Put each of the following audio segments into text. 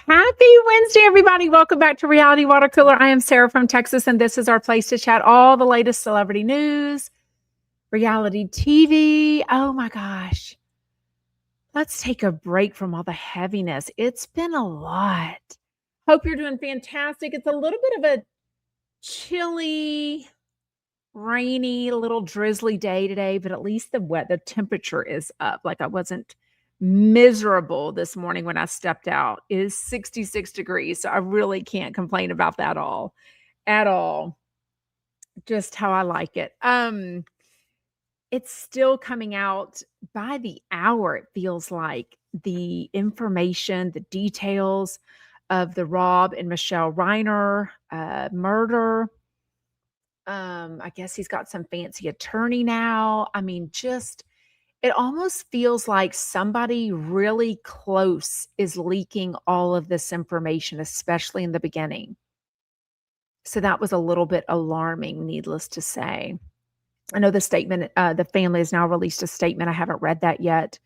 Happy Wednesday, everybody. Welcome back to Reality Water Cooler. I am Sarah from Texas, and this is our place to chat all the latest celebrity news, reality TV. Oh my gosh. Let's take a break from all the heaviness. It's been a lot. Hope you're doing fantastic. It's a little bit of a chilly, rainy, little drizzly day today, but at least the temperature is up. Like I wasn't miserable this morning when I stepped out. It is 66 degrees, so I really can't complain about that at all. Just how I like it. It's still coming out by the hour, it feels like, the information, the details of the Rob and Michelle Reiner murder. I guess he's got some fancy attorney now. I mean, just it almost feels like somebody really close is leaking all of this information, especially in the beginning. So that was a little bit alarming, needless to say. I know the statement, the family has now released a statement. I haven't read that yet.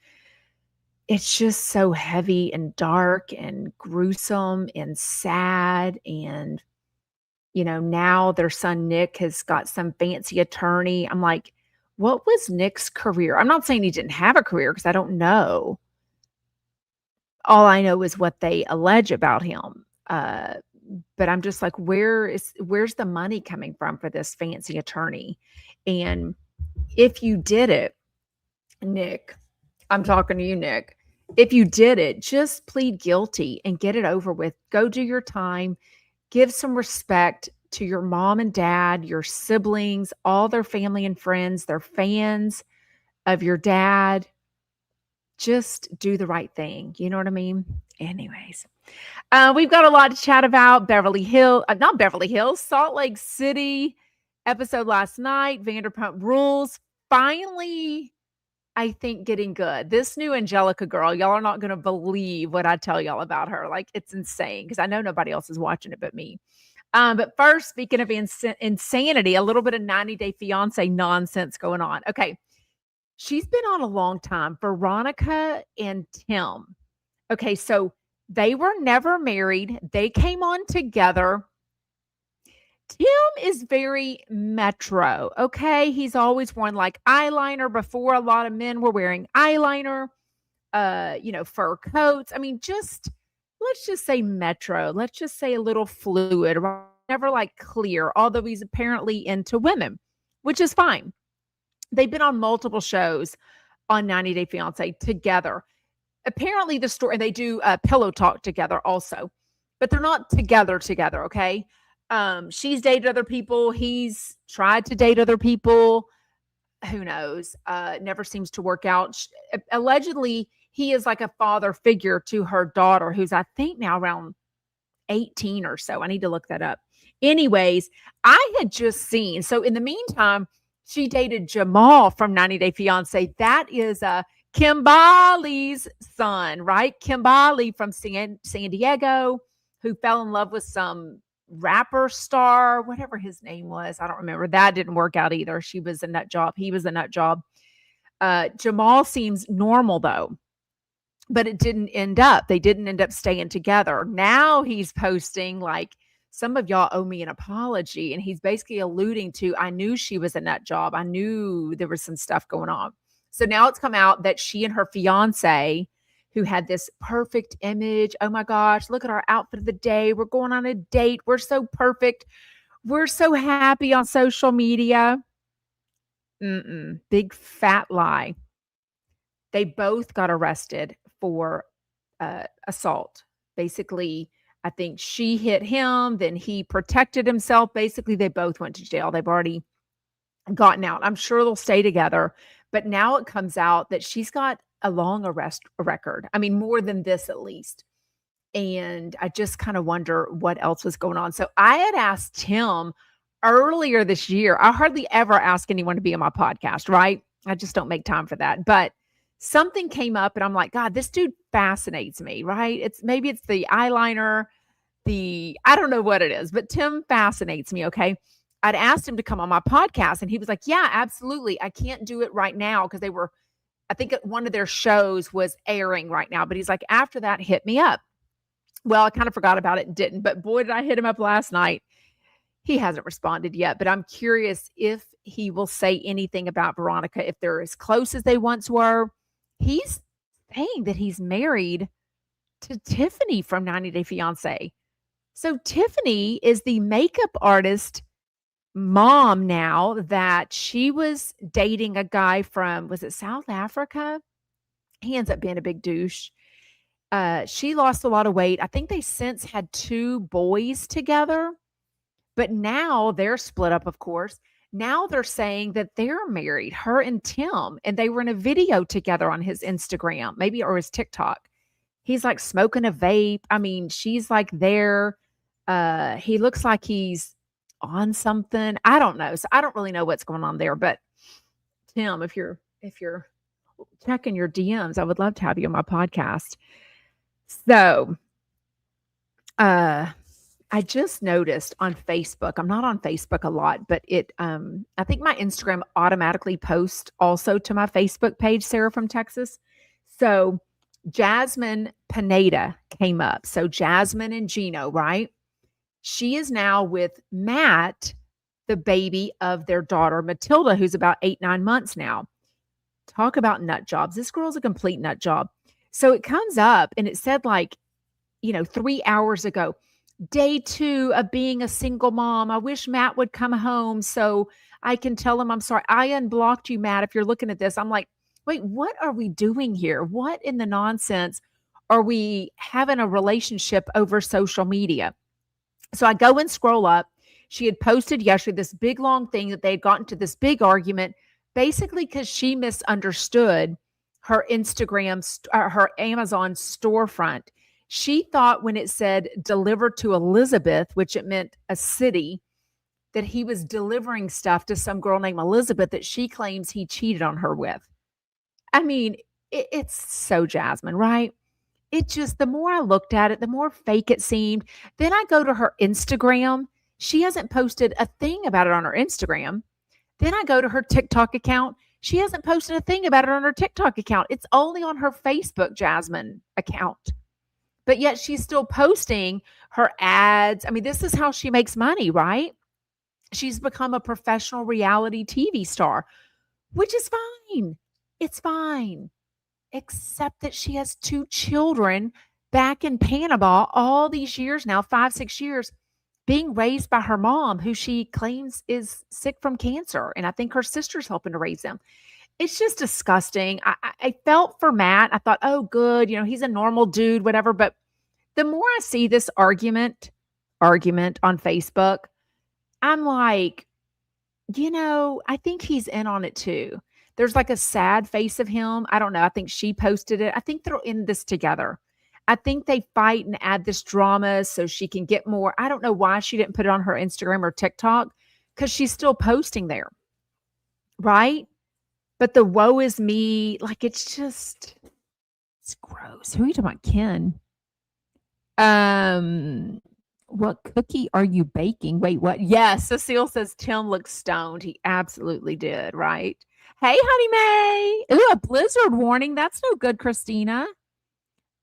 It's just so heavy and dark and gruesome and sad. And, now their son Nick has got some fancy attorney. I'm like, what was Nick's career? I'm not saying he didn't have a career because I don't know. All I know is what they allege about him. But I'm just like, where's the money coming from for this fancy attorney? And if you did it, Nick, I'm talking to you, Nick. If you did it, just plead guilty and get it over with. Go do your time. Give some respect to your mom and dad, your siblings, all their family and friends. They're fans of your dad. Just do the right thing. You know what I mean? Anyways, we've got a lot to chat about. Salt Lake City episode last night. Vanderpump Rules finally, I think, getting good. This new Angelica girl, y'all are not going to believe what I tell y'all about her. Like, it's insane because I know nobody else is watching it but me. But first, speaking of insanity, a little bit of 90 Day Fiance nonsense going on. Okay. She's been on a long time. Veronica and Tim. Okay, so they were never married. They came on together. Tim is very metro, okay? He's always worn like eyeliner before. A lot of men were wearing eyeliner, fur coats. I mean, let's just say metro. Let's just say a little fluid, never like clear, although he's apparently into women, which is fine. They've been on multiple shows on 90 Day Fiance together. Apparently the story, they do pillow talk together also, but they're not together, okay? She's dated other people. He's tried to date other people. Who knows? Never seems to work out. Allegedly, he is like a father figure to her daughter, who's I think now around 18 or so. I need to look that up. Anyways, I had just seen, so in the meantime, she dated Jamal from 90 Day Fiance. That is Kimbali's son, right? Kimbali from San Diego, who fell in love with some rapper star, whatever his name was. I don't remember. That didn't work out either. She was a nut job. He was a nut job. Jamal seems normal though, but it didn't end up. They didn't end up staying together. Now he's posting like, some of y'all owe me an apology. And he's basically alluding to, I knew she was a nut job. I knew there was some stuff going on. So now it's come out that she and her fiance, who had this perfect image. Oh my gosh, look at our outfit of the day. We're going on a date. We're so perfect. We're so happy on social media. Big fat lie. They both got arrested for assault. Basically, I think she hit him, then he protected himself. Basically, they both went to jail. They've already gotten out. I'm sure they'll stay together. But now it comes out that she's got a long arrest record. I mean, more than this at least. And I just kind of wonder what else was going on. So I had asked Tim earlier this year. I hardly ever ask anyone to be on my podcast, right? I just don't make time for that. But something came up and I'm like, God, this dude fascinates me, right? Maybe it's the eyeliner, I don't know what it is, but Tim fascinates me. Okay. I'd asked him to come on my podcast and he was like, yeah, absolutely. I can't do it right now because I think one of their shows was airing right now, but he's like, after that, hit me up. Well, I kind of forgot about it and didn't, but boy, did I hit him up last night. He hasn't responded yet, but I'm curious if he will say anything about Veronica, if they're as close as they once were. He's saying that he's married to Tiffany from 90 Day Fiance. So Tiffany is the makeup artist mom now that she was dating a guy from, was it South Africa? He ends up being a big douche. She lost a lot of weight. I think they since had 2 boys together, but now they're split up, of course. Now they're saying that they're married, her and Tim, and they were in a video together on his Instagram, maybe or his TikTok. He's like smoking a vape. I mean, she's like there. He looks like he's on something. I don't know. So I don't really know what's going on there. But Tim, if you're checking your DMs, I would love to have you on my podcast. So I just noticed on Facebook, I'm not on Facebook a lot, but I think my Instagram automatically posts also to my Facebook page, Sarah from Texas. So Jasmine Pineda came up. So Jasmine and Gino, right? She is now with Matt, the baby of their daughter, Matilda, who's about 8, 9 months now. Talk about nut jobs. This girl's a complete nut job. So it comes up and it said 3 hours ago, day 2 of being a single mom. I wish Matt would come home so I can tell him I'm sorry. I unblocked you, Matt, if you're looking at this. I'm like, wait, what are we doing here? What in the nonsense are we having a relationship over social media? So I go and scroll up. She had posted yesterday this big long thing that they had gotten to this big argument, basically because she misunderstood her her Amazon storefront. She thought when it said delivered to Elizabeth, which it meant a city, that he was delivering stuff to some girl named Elizabeth that she claims he cheated on her with. I mean, it's so Jasmine, right? It just, the more I looked at it, the more fake it seemed. Then I go to her Instagram. She hasn't posted a thing about it on her Instagram. Then I go to her TikTok account. She hasn't posted a thing about it on her TikTok account. It's only on her Facebook Jasmine account. But yet she's still posting her ads. I mean, this is how she makes money, right? She's become a professional reality TV star, which is fine. It's fine. Except that she has 2 children back in Panama all these years now, 5, 6 years, being raised by her mom, who she claims is sick from cancer. And I think her sister's helping to raise them. It's just disgusting. I felt for Matt. I thought, oh, good. He's a normal dude, whatever. But the more I see this argument on Facebook, I'm like, I think he's in on it too. There's like a sad face of him. I don't know. I think she posted it. I think they're in this together. I think they fight and add this drama so she can get more. I don't know why she didn't put it on her Instagram or TikTok, because she's still posting there. Right? But the woe is me, like it's gross. Who are you talking about, Ken? What cookie are you baking? Wait, what? Yes, Cecile says Tim looks stoned. He absolutely did, right? Hey, Honey May. Ooh, a blizzard warning. That's no good, Christina.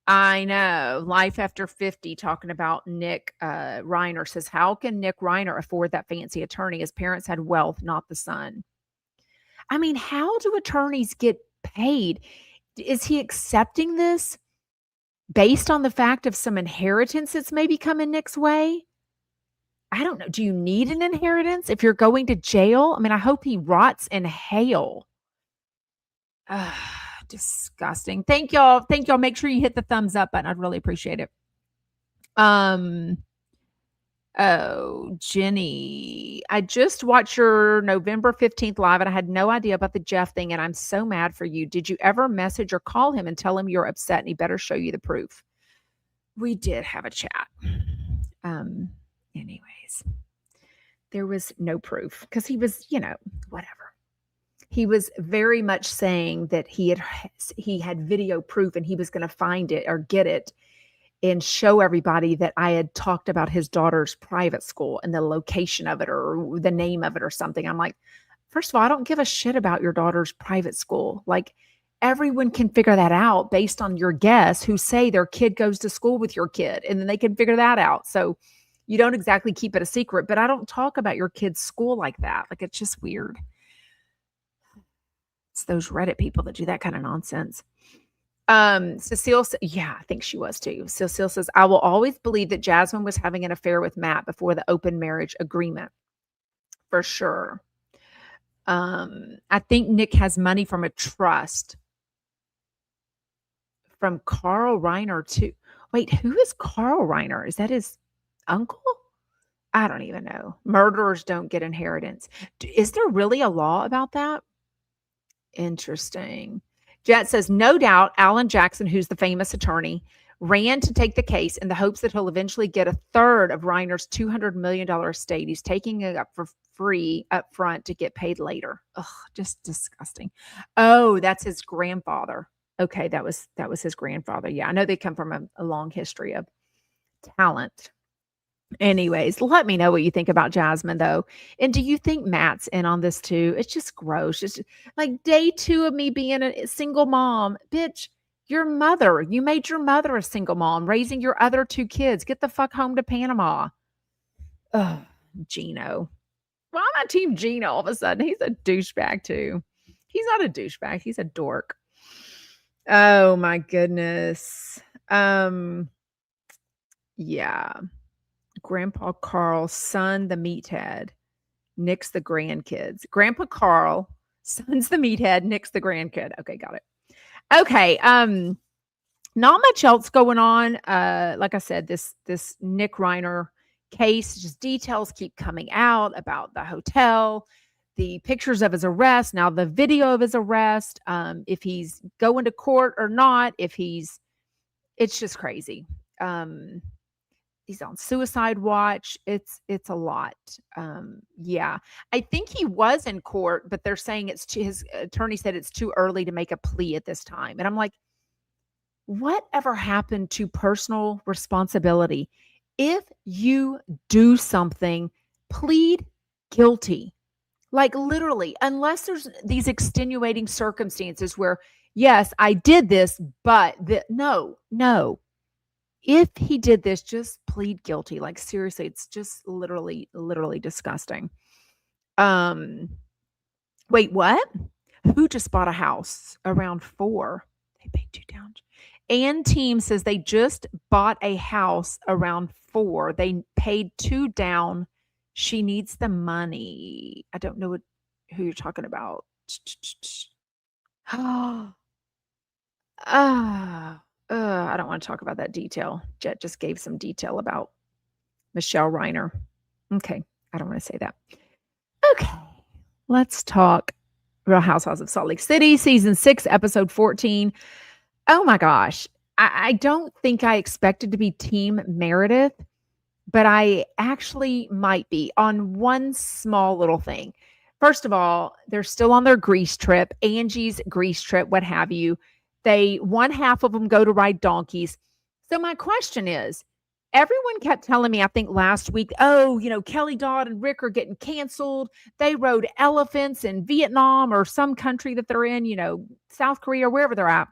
I know. Life After 50 talking about Nick Reiner says, how can Nick Reiner afford that fancy attorney? His parents had wealth, not the son. I mean, how do attorneys get paid? Is he accepting this based on the fact of some inheritance that's maybe coming Nick's way? I don't know. Do you need an inheritance if you're going to jail? I mean, I hope he rots in hell. Disgusting. Thank y'all. Make sure you hit the thumbs up button. I'd really appreciate it. Oh, Jenny, I just watched your November 15th live and I had no idea about the Jeff thing and I'm so mad for you. Did you ever message or call him and tell him you're upset and he better show you the proof? We did have a chat. Anyways, there was no proof because he was, whatever. He was very much saying that he had video proof and he was going to find it or get it and show everybody that I had talked about his daughter's private school and the location of it or the name of it or something. I'm like, first of all, I don't give a shit about your daughter's private school. Like, everyone can figure that out based on your guests who say their kid goes to school with your kid, and then they can figure that out. So you don't exactly keep it a secret, but I don't talk about your kid's school like that. Like, it's just weird. It's those Reddit people that do that kind of nonsense. Cecile, yeah, I think she was too. Cecile says, I will always believe that Jasmine was having an affair with Matt before the open marriage agreement. For sure. I think Nick has money from a trust from Carl Reiner too. Wait, who is Carl Reiner? Is that his uncle? I don't even know. Murderers don't get inheritance. Is there really a law about that? Interesting. Jet says, no doubt Alan Jackson, who's the famous attorney, ran to take the case in the hopes that he'll eventually get a third of Reiner's $200 million estate. He's taking it up for free up front to get paid later. Ugh, just disgusting. Oh, that's his grandfather. Okay, that was his grandfather. Yeah, I know they come from a long history of talent. Anyways, let me know what you think about Jasmine, though. And do you think Matt's in on this too? It's just gross. Just like day 2 of me being a single mom. Bitch, your mother, you made your mother a single mom, raising your other 2 kids. Get the fuck home to Panama. Ugh, Gino. Well, I'm on Team Gino all of a sudden. He's a douchebag too. He's not a douchebag. He's a dork. Oh my goodness. Yeah. Grandpa Carl's son, the meathead, Nick's the grandkids. Grandpa Carl, son's the meathead, Nick's the grandkid. Okay, got it. Okay, not much else going on. Like I said, this Nick Reiner case, just details keep coming out about the hotel, the pictures of his arrest, now the video of his arrest, if he's going to court or not, it's just crazy. He's on suicide watch. It's a lot. Yeah. I think he was in court, but they're saying his attorney said it's too early to make a plea at this time. And I'm like, whatever happened to personal responsibility? If you do something, plead guilty. Like literally, unless there's these extenuating circumstances where, yes, I did this, but no. If he did this, just plead guilty. Like seriously, it's just literally disgusting. Wait, what? Who just bought a house around 4? They paid 2 down. And team says they just bought a house around 4. They paid 2 down. She needs the money. I don't know who you're talking about. I don't want to talk about that detail. Jet just gave some detail about Michelle Reiner. Okay, I don't want to say that. Okay, let's talk Real Housewives of Salt Lake City, season 6, episode 14. Oh my gosh. I don't think I expected to be Team Meredith, but I actually might be on one small little thing. First of all, they're still on their Greece trip, Angie's Greece trip, what have you. One half of them go to ride donkeys. So my question is, everyone kept telling me, I think last week, Kelly Dodd and Rick are getting canceled. They rode elephants in Vietnam or some country that they're in, South Korea or wherever they're at.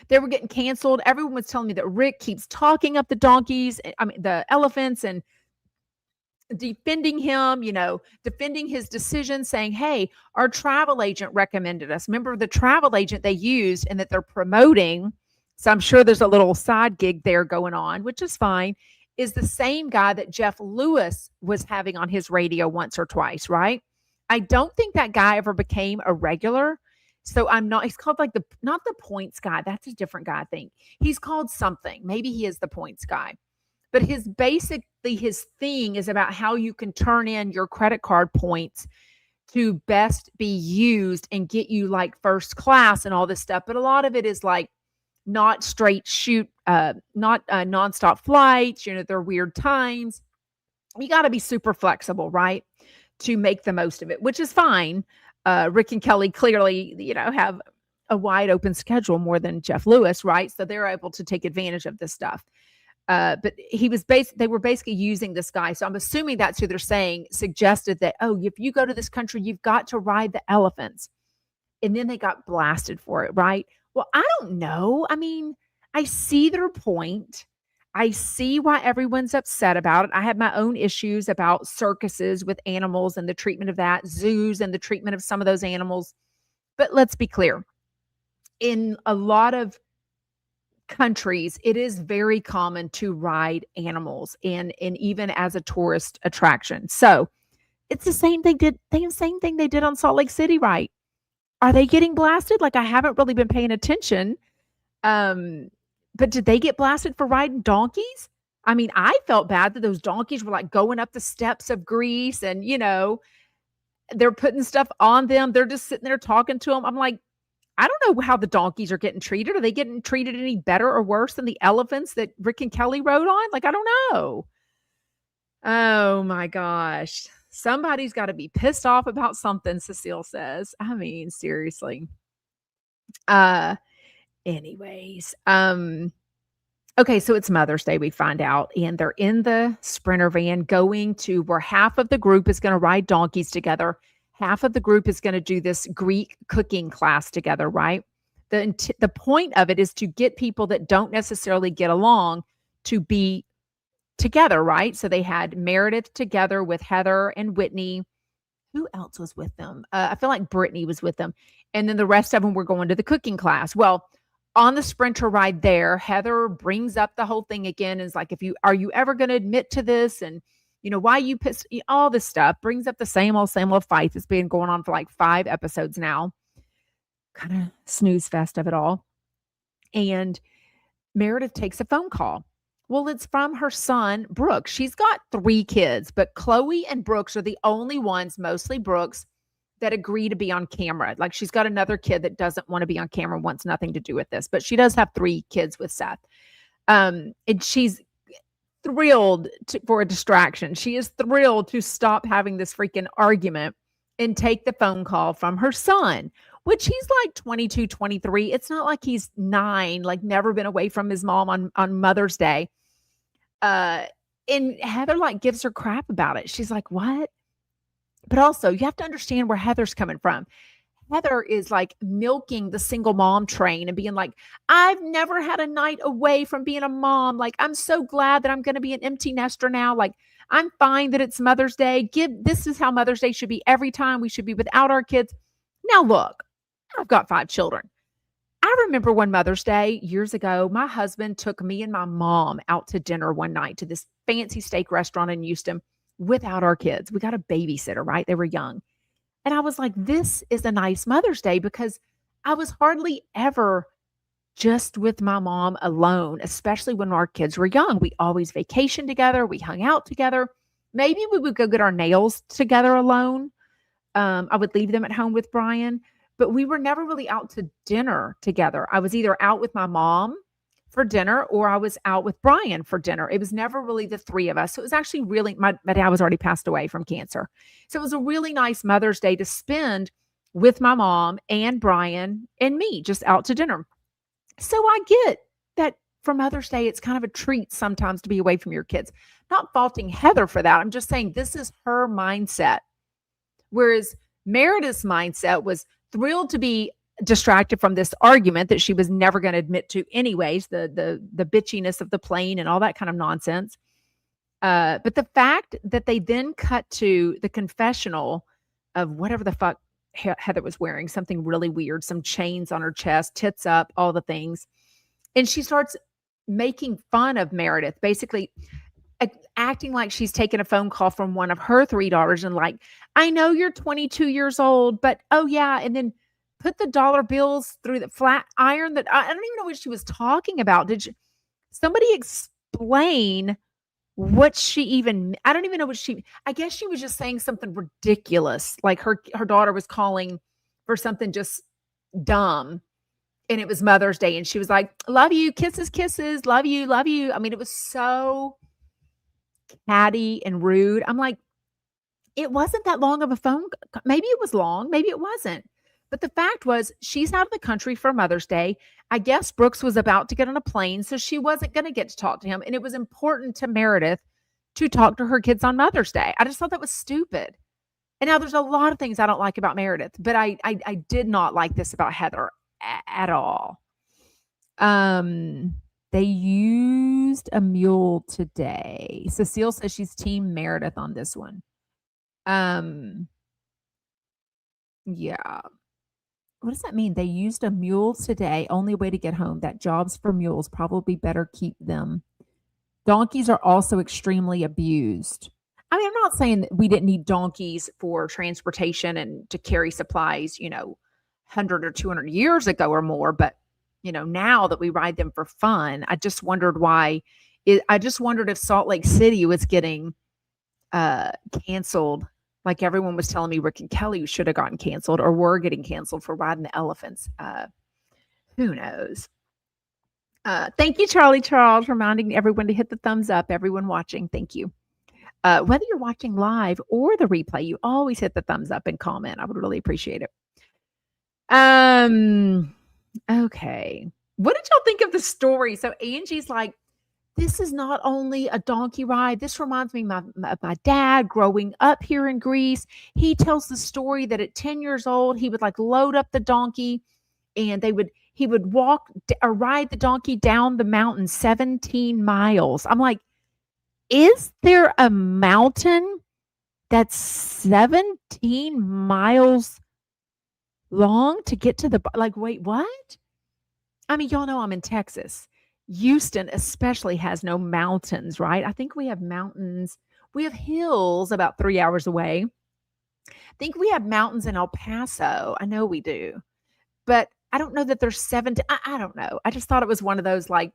They were getting canceled. Everyone was telling me that Rick keeps talking up the elephants and defending him, defending his decision, saying, hey, our travel agent recommended us. Remember the travel agent they used and that they're promoting. So I'm sure there's a little side gig there going on, which is fine, is the same guy that Jeff Lewis was having on his radio once or twice, right? I don't think that guy ever became a regular. So he's called not the points guy. That's a different guy, I think. He's called something. Maybe he is the points guy. But his thing is about how you can turn in your credit card points to best be used and get you like first class and all this stuff. But a lot of it is like not straight shoot, not nonstop flights. There are weird times. You got to be super flexible, right? To make the most of it, which is fine. Rick and Kelly clearly, have a wide open schedule more than Jeff Lewis, right? So they're able to take advantage of this stuff. But they were basically using this guy. So I'm assuming that's who they're saying suggested that, if you go to this country, you've got to ride the elephants. and then they got blasted for it, right? Well, I don't know. I mean, I see their point. I see why everyone's upset about it. I have my own issues about circuses with animals and the treatment of that, zoos and the treatment of some of those animals. But let's be clear, in a lot of countries, it is very common to ride animals and even as a tourist attraction. So it's the same thing they did on Salt Lake City, right? Are they getting blasted? Like, I haven't really been paying attention. Um, but did they get blasted for riding donkeys? I mean, I felt bad that those donkeys were like going up the steps of Greece and, they're putting stuff on them. They're just sitting there talking to them. I'm like, I don't know how the donkeys are getting treated. Are they getting treated any better or worse than the elephants that Rick and Kelly rode on? Like, I don't know. Oh my gosh. Somebody's got to be pissed off about something, Cecile says. I mean, seriously. Uh anyways, okay, so it's Mother's Day, we find out, and they're in the Sprinter van going to where half of the group is going to ride donkeys together. Half of the group is going to do this Greek cooking class together, right? The point of it is to get people that don't necessarily get along to be together, right? So they had Meredith together with Heather and Whitney. Who else was with them? I feel like Brittany was with them. And then the rest of them were going to the cooking class. Well, on the Sprinter ride there, Heather brings up the whole thing again. And is like, are you ever going to admit to this? And why you pissed, all this stuff, brings up the same old fight that's been going on for like 5 episodes now. Kind of snooze fest of it all. And Meredith takes a phone call. Well, it's from her son, Brooks. She's got 3 kids, but Chloe and Brooks are the only ones, mostly Brooks, that agree to be on camera. Like, she's got another kid that doesn't want to be on camera, wants nothing to do with this, but she does have 3 kids with Seth. And she's thrilled for a distraction. She is thrilled to stop having this freaking argument and take the phone call from her son, which he's like 22, 23. It's not like he's 9, like never been away from his mom on Mother's Day. And Heather like gives her crap about it. She's like, what? But also you have to understand where Heather's coming from. Heather is like milking the single mom train and being like, I've never had a night away from being a mom. Like, I'm so glad that I'm going to be an empty nester now. Like, I'm fine that it's Mother's Day. This is how Mother's Day should be every time. We should be without our kids. Now, look, I've got 5 children. I remember one Mother's Day years ago, my husband took me and my mom out to dinner one night to this fancy steak restaurant in Houston without our kids. We got a babysitter, right? They were young. And I was like, this is a nice Mother's Day because I was hardly ever just with my mom alone, especially when our kids were young. We always vacationed together. We hung out together. Maybe we would go get our nails together alone. I would leave them at home with Brian, but we were never really out to dinner together. I was either out with my mom for dinner or I was out with Brian for dinner. It was never really the 3 of us. So it was actually really, my dad was already passed away from cancer. So it was a really nice Mother's Day to spend with my mom and Brian and me just out to dinner. So I get that for Mother's Day, it's kind of a treat sometimes to be away from your kids. Not faulting Heather for that. I'm just saying this is her mindset. Whereas Meredith's mindset was thrilled to be distracted from this argument that she was never going to admit to anyways, the bitchiness of the plane and all that kind of nonsense. But the fact that they then cut to the confessional of whatever the fuck Heather was wearing, something really weird, some chains on her chest, tits up, all the things. And she starts making fun of Meredith, basically acting like she's taking a phone call from one of her 3 daughters and like, I know you're 22 years old, but oh yeah. And then put the dollar bills through the flat iron that I don't even know what she was talking about. Somebody explain what she even, I don't even know what I guess she was just saying something ridiculous. Like her daughter was calling for something just dumb. And it was Mother's Day. And she was like, love you, kisses, kisses, love you, love you. I mean, it was so catty and rude. I'm like, it wasn't that long of a phone. Maybe it was long. Maybe it wasn't. But the fact was, she's out of the country for Mother's Day. I guess Brooks was about to get on a plane, so she wasn't going to get to talk to him. And it was important to Meredith to talk to her kids on Mother's Day. I just thought that was stupid. And now there's a lot of things I don't like about Meredith, but I did not like this about Heather at all. They used a mule today. Cecile says she's team Meredith on this one. Um, yeah. What does that mean? They used a mule today. Only way to get home. That jobs for mules probably better keep them. Donkeys are also extremely abused. I mean, I'm not saying that we didn't need donkeys for transportation and to carry supplies, 100 or 200 years ago or more, but now that we ride them for fun, I just wondered why I just wondered if Salt Lake City was getting canceled. Like everyone was telling me Rick and Kelly should have gotten canceled or were getting canceled for riding the elephants. Who knows? Thank you, Charlie Charles, reminding everyone to hit the thumbs up. Everyone watching, thank you. Whether you're watching live or the replay, you always hit the thumbs up and comment. I would really appreciate it. Okay. What did y'all think of the story? So Angie's like, this is not only a donkey ride. This reminds me of my dad growing up here in Greece. He tells the story that at 10 years old, he would like load up the donkey and he would walk or ride the donkey down the mountain 17 miles. I'm like, is there a mountain that's 17 miles long to get to wait, what? I mean, y'all know I'm in Texas. Houston especially has no mountains, right? I think we have mountains. We have hills about 3 hours away. I think we have mountains in El Paso. I know we do. But I don't know that there's 17. I don't know. I just thought it was one of those like,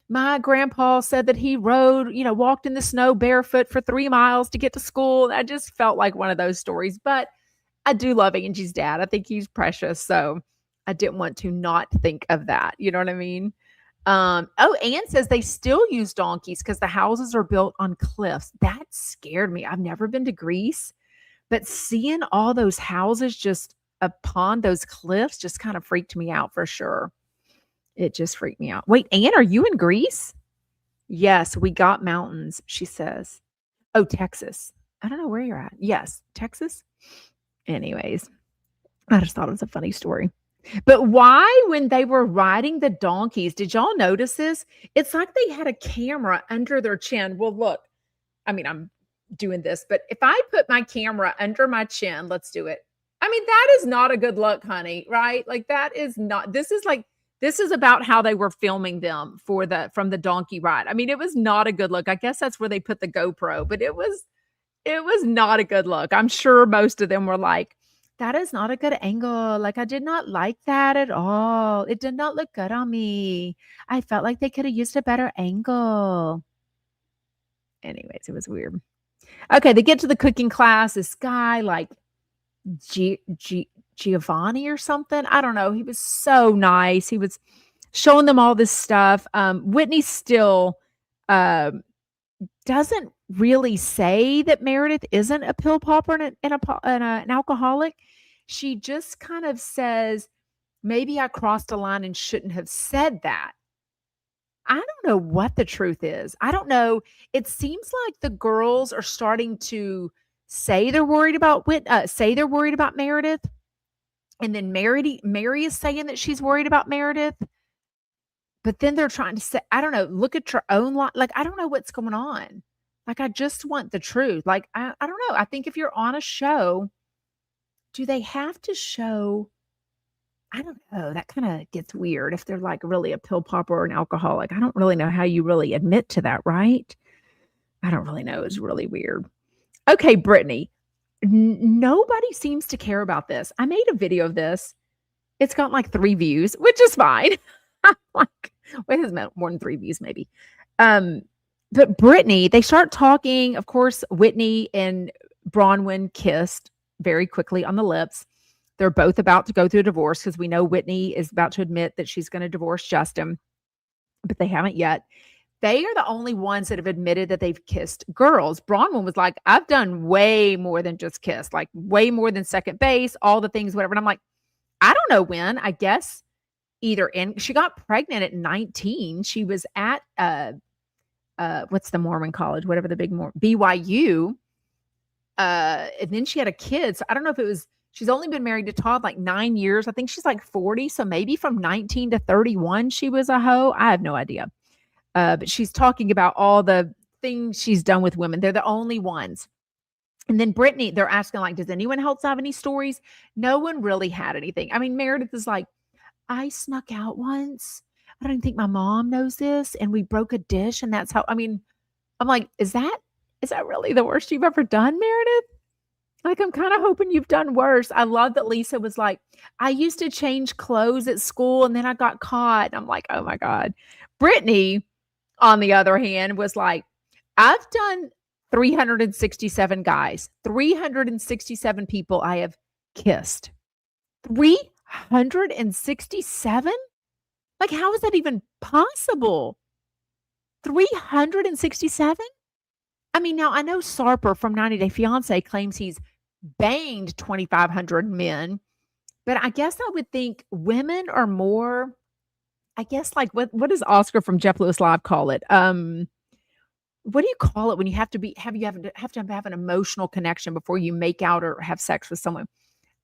my grandpa said that he rode, walked in the snow barefoot for 3 miles to get to school. I just felt like one of those stories. But I do love Angie's dad. I think he's precious. So I didn't want to not think of that. You know what I mean? Anne says they still use donkeys because the houses are built on cliffs. That scared me. I've never been to Greece, but seeing all those houses just upon those cliffs just kind of freaked me out for sure. It just freaked me out. Wait, Anne, are you in Greece? Yes, we got mountains, she says. Oh, Texas. I don't know where you're at. Yes, Texas. Anyways, I just thought it was a funny story. But why, when they were riding the donkeys, did y'all notice this? It's like they had a camera under their chin. Well, look, I mean, I'm doing this, but if I put my camera under my chin, let's do it. I mean, that is not a good look, honey, right? Like that is not, this is about how they were filming them from the donkey ride. I mean, it was not a good look. I guess that's where they put the GoPro, but it was not a good look. I'm sure most of them were like, that is not a good angle. Like, I did not like that at all. It did not look good on me. I felt like they could have used a better angle. Anyways, it was weird. Okay, they get to the cooking class. This guy, like Giovanni or something. I don't know. He was so nice. He was showing them all this stuff. Whitney still doesn't really say that Meredith isn't a pill popper and an alcoholic. She just kind of says, maybe I crossed a line and shouldn't have said that. I don't know what the truth is. I don't know. It seems like the girls are starting to say they're worried about Meredith. And then Mary is saying that she's worried about Meredith. But then they're trying to say, I don't know, look at your own life. Like, I don't know what's going on. Like, I just want the truth. Like, I don't know. I think if you're on a show, do they have to show? I don't know. That kind of gets weird if they're like really a pill popper or an alcoholic. I don't really know how you really admit to that, right? I don't really know. It's really weird. Okay, Brittany. Nobody seems to care about this. I made a video of this. It's got like 3 views, which is fine. Like, wait, it's more than 3 views, maybe. But Brittany, they start talking. Of course, Whitney and Bronwyn kissed very quickly on the lips. They're both about to go through a divorce because we know Whitney is about to admit that she's going to divorce Justin, but they haven't yet. They are the only ones that have admitted that they've kissed girls. Bronwyn was like, I've done way more than just kiss, like way more than second base, all the things, whatever. And I'm like, I don't know when. I guess she got pregnant at 19. She was at what's the Mormon college, whatever the big BYU. And then she had a kid. So I don't know if it was she's only been married to Todd like 9 years. I think she's like 40. So maybe from 19 to 31, she was a hoe. I have no idea. But she's talking about all the things she's done with women. They're the only ones. And then Brittany, they're asking, like, does anyone else have any stories? No one really had anything. I mean, Meredith is like, I snuck out once. I don't even think my mom knows this. And we broke a dish. And that's how, I mean, I'm like, is that really the worst you've ever done, Meredith? Like, I'm kind of hoping you've done worse. I love that Lisa was like, I used to change clothes at school and then I got caught. And I'm like, oh my God. Brittany, on the other hand, was like, I've done 367 guys, 367 people I have kissed. 367? Like, how is that even possible? 367? I mean, now I know Sarper from 90 Day Fiance claims he's banged 2,500 men, but I guess I would think women are more, I guess, like what does Oscar from Jeff Lewis Live call it? What do you call it when you have to have an emotional connection before you make out or have sex with someone?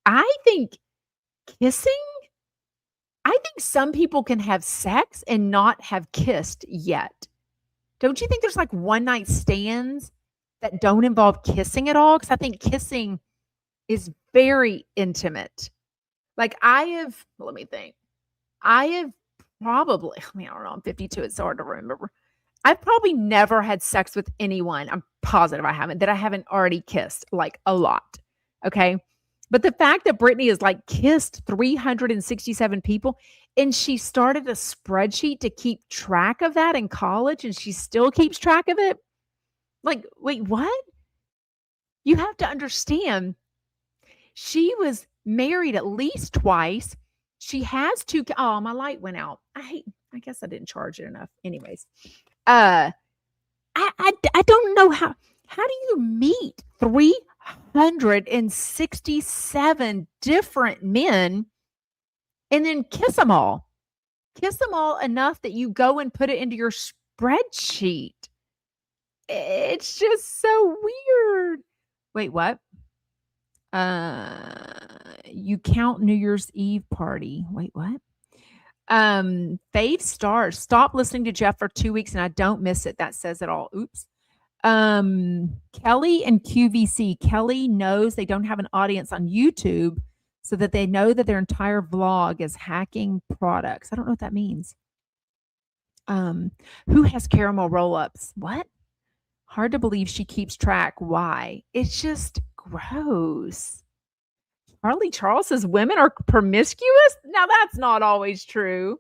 I think kissing, I think some people can have sex and not have kissed yet. Don't you think there's like one night stands that don't involve kissing at all? Because I think kissing is very intimate. Like let me think. I have probably, I mean, I don't know, I'm 52. It's so hard to remember. I've probably never had sex with anyone. I'm positive I haven't, that I haven't already kissed like a lot. Okay. But the fact that Brittany has like kissed 367 people and she started a spreadsheet to keep track of that in college and she still keeps track of it. Like, wait, what? You have to understand. She was married at least twice. She has two. Oh, my light went out. I guess I didn't charge it enough. Anyways, I don't know how do you meet 367 different men and then kiss them all? Kiss them all enough that you go and put it into your spreadsheet. It's just so weird. Wait, what? You count New Year's Eve party. Wait, what? Fave stars. Stop listening to Jeff for 2 weeks and I don't miss it. That says it all. Oops. Kelly and QVC. Kelly knows they don't have an audience on YouTube so that they know that their entire vlog is hacking products. I don't know what that means. Who has caramel roll-ups? What? Hard to believe she keeps track. Why? It's just gross. Charlie says women are promiscuous? Now, that's not always true.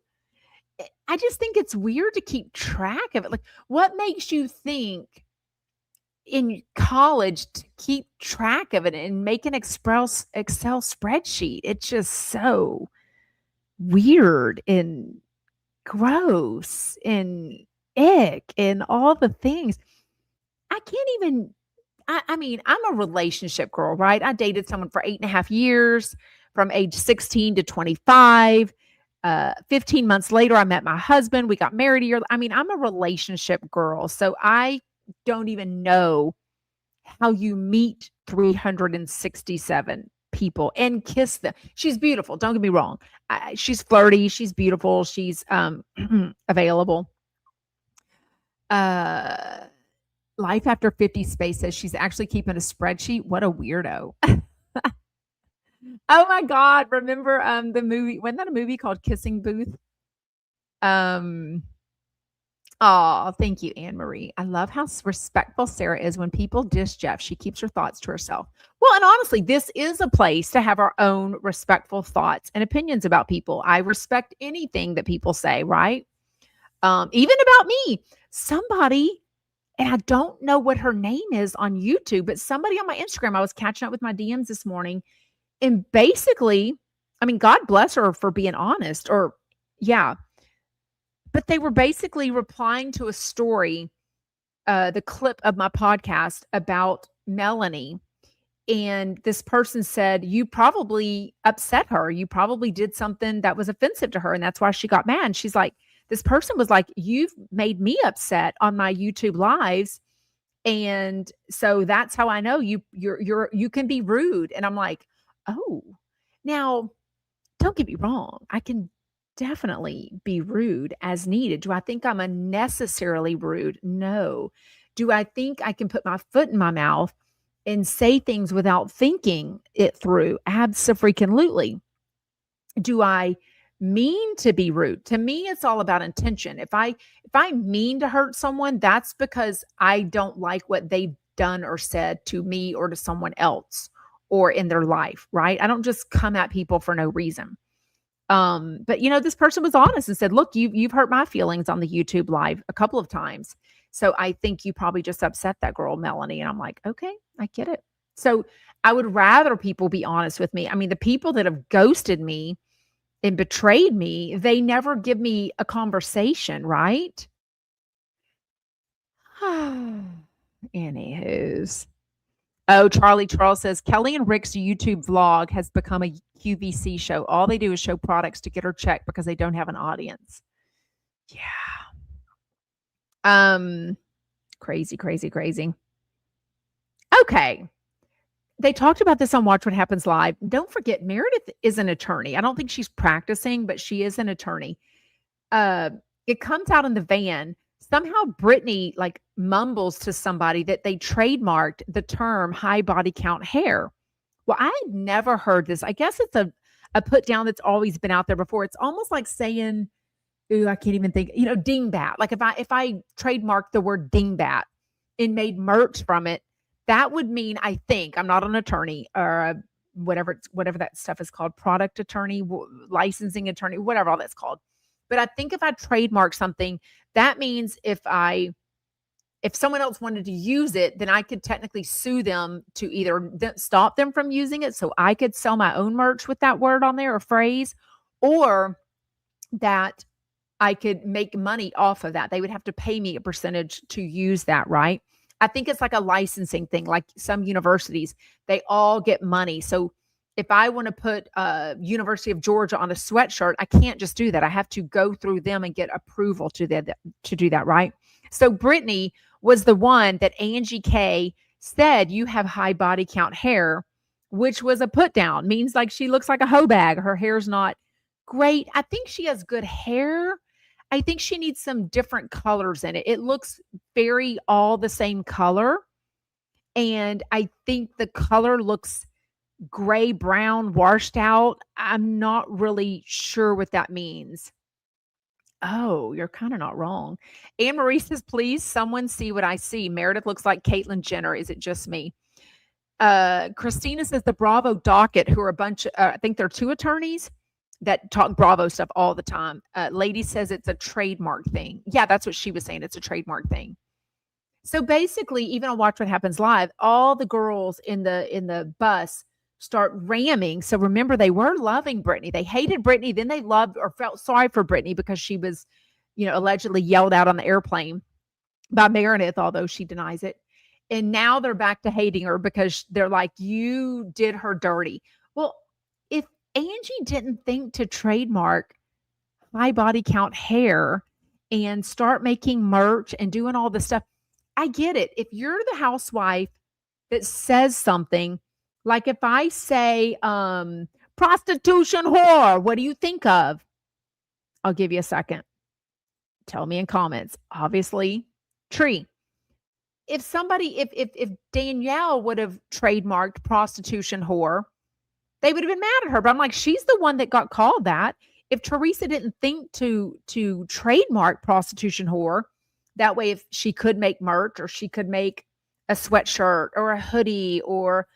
I just think it's weird to keep track of it. Like, what makes you think in college to keep track of it and make an Excel spreadsheet? It's just so weird and gross and ick and all the things. I can't even, I mean, I'm a relationship girl, right? I dated someone for 8.5 years from age 16 to 25. 15 months later, I met my husband. We got married a year. I mean, I'm a relationship girl. So I don't even know how you meet 367 people and kiss them. She's beautiful. Don't get me wrong. She's flirty. She's beautiful. She's available. Life After 50 Space says she's actually keeping a spreadsheet. What a weirdo. Oh my God. Remember the movie? Wasn't that a movie called Kissing Booth? Oh, thank you, Anne Marie. I love how respectful Sarah is when people dish Jeff. She keeps her thoughts to herself. Well, and honestly, this is a place to have our own respectful thoughts and opinions about people. I respect anything that people say, right? Even about me. Somebody, and I don't know what her name is on YouTube, but somebody on my Instagram, I was catching up with my DMs this morning. And basically, I mean, God bless her for being honest, or yeah. But they were basically replying to a story, the clip of my podcast about Melanie. And this person said, you probably upset her. You probably did something that was offensive to her. And that's why she got mad. And she's like, this person was like, you've made me upset on my YouTube lives. And so that's how I know you can be rude. And I'm like, "Oh." Now, don't get me wrong. I can definitely be rude as needed. Do I think I'm unnecessarily rude? No. Do I think I can put my foot in my mouth and say things without thinking it through? Abso-freaking-lutely. Do I mean to be rude? To me, it's all about intention. If I mean to hurt someone, that's because I don't like what they've done or said to me or to someone else or in their life, right? I don't just come at people for no reason. But this person was honest and said, "Look, you've hurt my feelings on the YouTube live a couple of times. So I think you probably just upset that girl, Melanie." And I'm like, "Okay, I get it." So I would rather people be honest with me. I mean, the people that have ghosted me and betrayed me, they never give me a conversation, right? Anywho's. Oh, Charlie Charles says Kelly and Rick's YouTube vlog has become a QVC show. All they do is show products to get her checked because they don't have an audience. Yeah. Crazy, crazy, crazy. Okay. They talked about this on Watch What Happens Live. Don't forget, Meredith is an attorney. I don't think she's practicing, but she is an attorney. Uh, it comes out in the van. Somehow Brittany like mumbles to somebody that they trademarked the term high body count hair. Well, I had never heard this. I guess it's a put down that's always been out there before. It's almost like saying, ooh, I can't even think, dingbat. Like if I trademarked the word dingbat and made merch from it, that would mean, I think, I'm not an attorney or whatever that stuff is called, product attorney, licensing attorney, whatever all that's called. But I think if I trademark something, that means if someone else wanted to use it, then I could technically sue them to either stop them from using it so I could sell my own merch with that word on there or phrase, or that I could make money off of that. They would have to pay me a percentage to use that, right? I think it's like a licensing thing, like some universities, they all get money. So if I want to put University of Georgia on a sweatshirt, I can't just do that. I have to go through them and get approval to do that, right? So Brittany was the one that Angie K said, "You have high body count hair," which was a put down. Means like she looks like a hoe bag. Her hair's not great. I think she has good hair. I think she needs some different colors in it. It looks very all the same color. And I think the color looks gray, brown, washed out. I'm not really sure what that means. Oh, you're kind of not wrong. Anne Marie says, "Please, someone see what I see. Meredith looks like Caitlyn Jenner. Is it just me?" Christina says the Bravo docket, who are a bunch, I think they're two attorneys that talk Bravo stuff all the time. Lady says it's a trademark thing. Yeah, that's what she was saying. It's a trademark thing. So basically, even on Watch What Happens Live, all the girls in the bus start ramming. So remember, they were loving Brittany. They hated Brittany. Then they loved or felt sorry for Brittany because she was, allegedly yelled out on the airplane by Meredith, although she denies it. And now they're back to hating her because they're like, "You did her dirty." Well, if Angie didn't think to trademark high body count hair and start making merch and doing all this stuff, I get it. If you're the housewife that says something, like if I say, prostitution whore, what do you think of? I'll give you a second. Tell me in comments. Obviously, tree. If Danielle would have trademarked prostitution whore, they would have been mad at her. But I'm like, she's the one that got called that. If Teresa didn't think to trademark prostitution whore, that way if she could make merch or she could make a sweatshirt or a hoodie or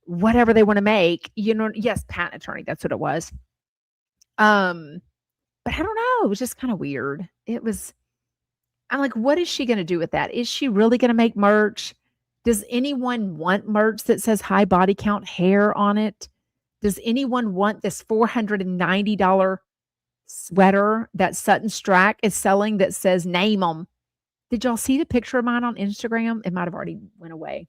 whatever they want to make, yes, patent attorney, that's what it was. But I don't know. It was just kind of weird. I'm like, what is she going to do with that? Is she really going to make merch? Does anyone want merch that says high body count hair on it? Does anyone want this $490 sweater that Sutton Strack is selling that says name them? Did y'all see the picture of mine on Instagram? It might have already went away.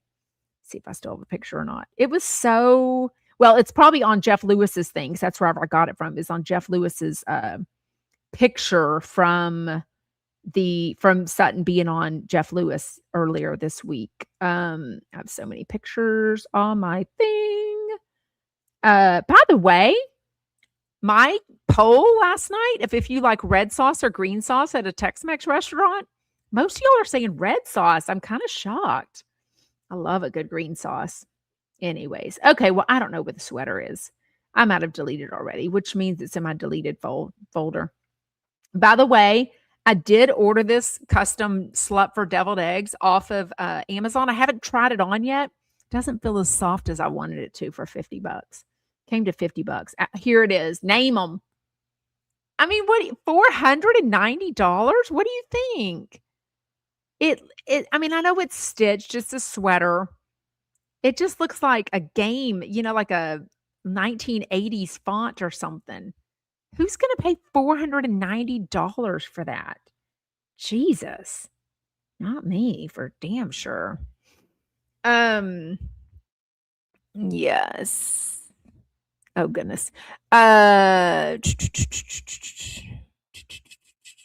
See if I still have a picture or not. It was well, it's probably on Jeff Lewis's things. That's wherever I got it from, is on Jeff Lewis's picture from from Sutton being on Jeff Lewis earlier this week. I have so many pictures on my thing. By the way, my poll last night, if you like red sauce or green sauce at a Tex-Mex restaurant, most of y'all are saying red sauce. I'm kind of shocked. I love a good green sauce. Anyways, okay, well, I don't know what the sweater is. I might have deleted it already, which means it's in my deleted folder. By the way, I did order this custom slut for deviled eggs off of Amazon. I haven't tried it on yet. Doesn't feel as soft as I wanted it to for $50. Came to $50. Here it is. Name them. I mean, $490? What do you think? I mean, I know it's stitched. It's a sweater. It just looks like a game, like a 1980s font or something. Who's going to pay $490 for that? Jesus. Not me, for damn sure. Yes. Oh, goodness.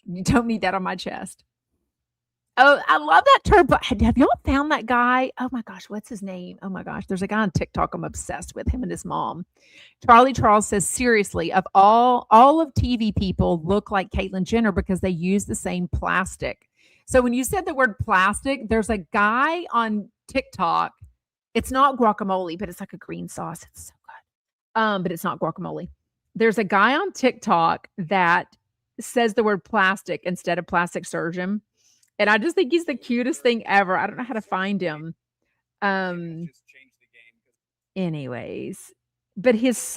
You don't need that on my chest. Oh, I love that turbo. Have y'all found that guy? Oh my gosh, what's his name? Oh my gosh, there's a guy on TikTok. I'm obsessed with him and his mom. Charlie Charles says, seriously, of all of TV people look like Caitlyn Jenner because they use the same plastic. So when you said the word plastic, there's a guy on TikTok. It's not guacamole, but it's like a green sauce. It's so good. But it's not guacamole. There's a guy on TikTok that says the word plastic instead of plastic surgeon. And I just think he's the cutest thing ever. I don't know how to find him. Anyways, but his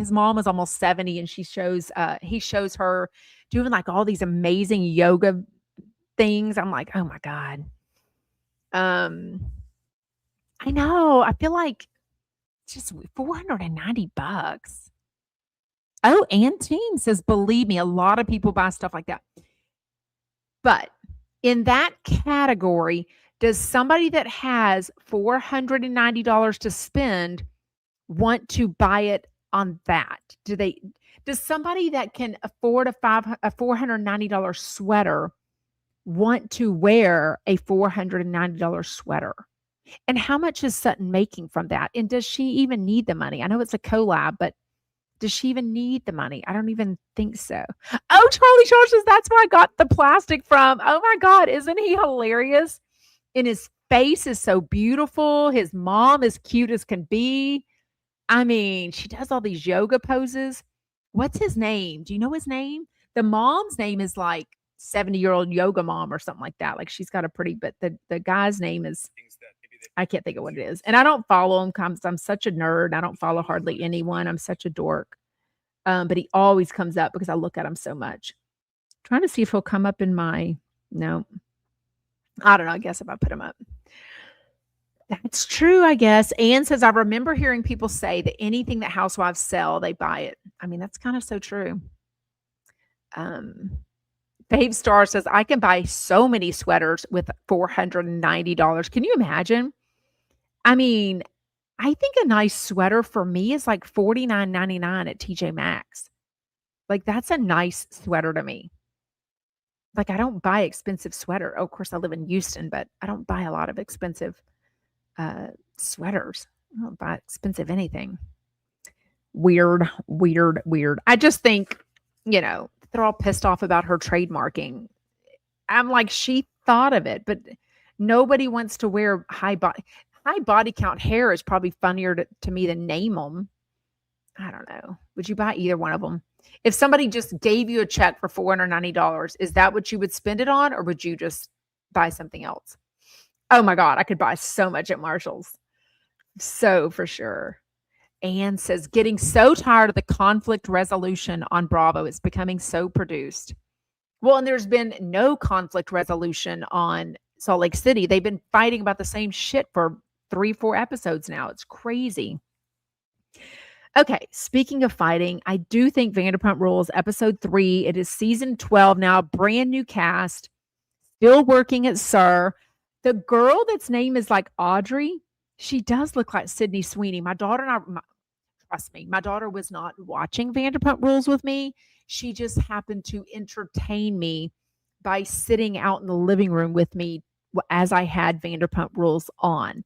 mom is almost 70, and he shows her doing like all these amazing yoga things. I'm like, oh my God. I know. I feel like it's just $490. Oh, and Team says, believe me, a lot of people buy stuff like that. But in that category, does somebody that has $490 to spend want to buy it on that? Does somebody that can afford a $490 sweater want to wear a $490 sweater? And how much is Sutton making from that? And does she even need the money? I know it's a collab, but does she even need the money? I don't even think so. Oh, Charlie Charles says, that's where I got the plastic from. Oh my God, isn't he hilarious? And his face is so beautiful. His mom is cute as can be. I mean, she does all these yoga poses. What's his name? Do you know his name? The mom's name is like 70-year-old yoga mom or something like that. Like she's got a pretty, but the guy's name is, I can't think of what it is. And I don't follow him because I'm such a nerd. I don't follow hardly anyone. I'm such a dork. But he always comes up because I look at him so much. Trying to see if he'll come up in no. I don't know. I guess if I put him up. That's true, I guess. Anne says, I remember hearing people say that anything that housewives sell, they buy it. I mean, that's kind of so true. Babe Star says, I can buy so many sweaters with $490. Can you imagine? I mean, I think a nice sweater for me is like $49.99 at TJ Maxx. Like, that's a nice sweater to me. Like, I don't buy expensive sweater. Oh, of course, I live in Houston, but I don't buy a lot of expensive sweaters. I don't buy expensive anything. Weird. I just think, they're all pissed off about her trademarking. I'm like, she thought of it, but nobody wants to wear high body count hair is probably funnier to me than name them. I don't know. Would you buy either one of them? If somebody just gave you a check for $490, is that what you would spend it on, or would you just buy something else? Oh my God, I could buy so much at Marshall's. So for sure. Anne says, getting so tired of the conflict resolution on Bravo. It's becoming so produced. Well, and there's been no conflict resolution on Salt Lake City. They've been fighting about the same shit for 3-4 episodes now. It's crazy. Okay, speaking of fighting, I do think Vanderpump Rules episode 3. It is season 12 now, brand new cast, still working at SUR. The girl that's name is like Audrey, she does look like Sydney Sweeney. My daughter and I, trust me, my daughter was not watching Vanderpump Rules with me. She just happened to entertain me by sitting out in the living room with me as I had Vanderpump Rules on.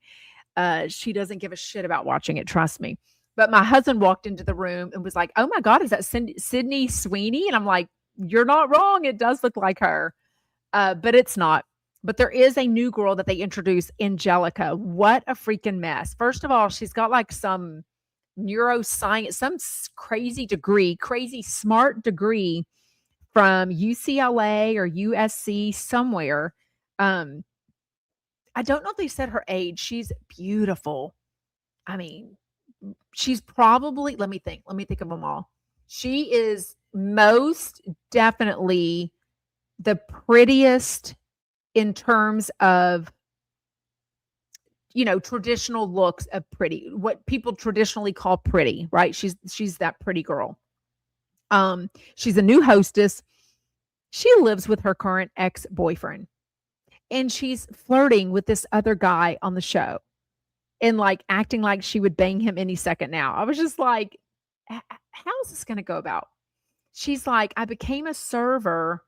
She doesn't give a shit about watching it, trust me. But my husband walked into the room and was like, "Oh my God, is that Sydney Sweeney?" And I'm like, "You're not wrong. It does look like her." But it's not. But there is a new girl that they introduced, Angelica. What a freaking mess. First of all, she's got like some neuroscience, some crazy degree, crazy smart degree from UCLA or USC somewhere. Um, I don't know if they said her age. She's beautiful. I mean, she's probably, let me think of them all. She is most definitely the prettiest in terms of, traditional looks of pretty, what people traditionally call pretty, right? She's that pretty girl. She's a new hostess. She lives with her current ex-boyfriend and she's flirting with this other guy on the show and like acting like she would bang him any second now. I was just like, how is this going to go about? She's like, I became a server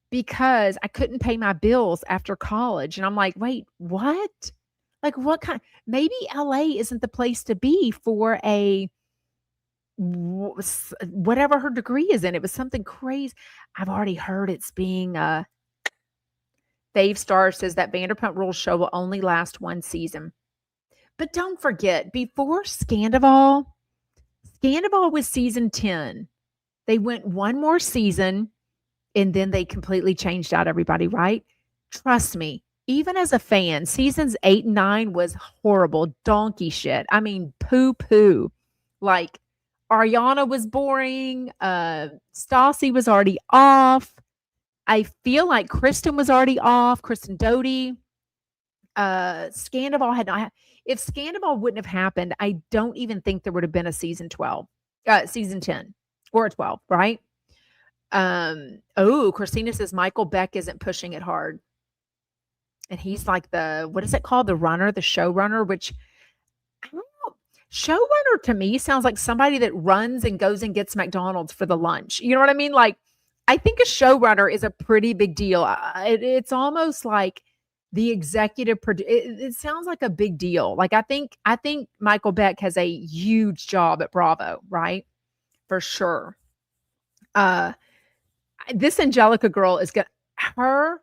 because I couldn't pay my bills after college. And I'm like, wait, what? Like, what kind? Maybe LA isn't the place to be for a whatever her degree is in. It was something crazy. I've already heard it's being Fave Star says that Vanderpump Rules show will only last one season. But don't forget, before Scandival was season 10. They went one more season and then they completely changed out everybody, right? Trust me, even as a fan, seasons 8 and 9 was horrible, donkey shit. I mean, poo. Like, Ariana was boring. Stassi was already off. I feel like Kristen was already off. Kristen Doty. Scandival had not. If Scandival wouldn't have happened, I don't even think there would have been a season 12, season 10 or a 12, right? Christina says Michael Beck isn't pushing it hard. And he's like what is it called? The runner, the showrunner, which I don't know. Showrunner to me sounds like somebody that runs and goes and gets McDonald's for the lunch. You know what I mean? Like, I think a showrunner is a pretty big deal. It's almost like the executive producer. It sounds like a big deal. Like, I think Michael Beck has a huge job at Bravo, right? For sure. This Angelica girl is her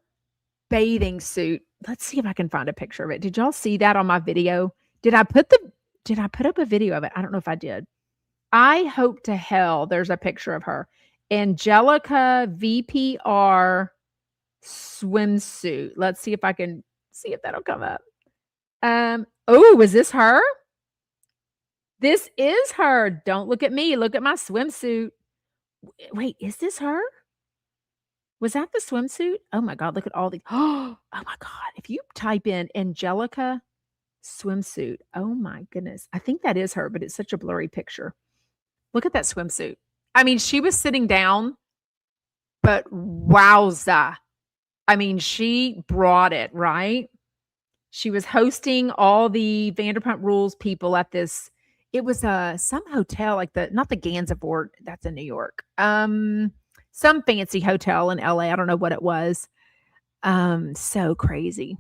bathing suit. Let's see if I can find a picture of it. Did y'all see that on my video? Did I put up a video of it? I don't know if I did. I hope to hell there's a picture of her. Angelica VPR swimsuit. Let's see if I can see if that'll come up. Was this her? This is her. Don't look at me. Look at my swimsuit. Wait, is this her? Was that the swimsuit? Oh my God, look at all the oh my God. If you type in Angelica swimsuit, oh my goodness. I think that is her, but it's such a blurry picture. Look at that swimsuit. I mean, she was sitting down, but wowza. I mean, she brought it, right? She was hosting all the Vanderpump Rules people at this. It was some hotel, like not the Gansevoort, that's in New York. Some fancy hotel in LA. I don't know what it was. So crazy.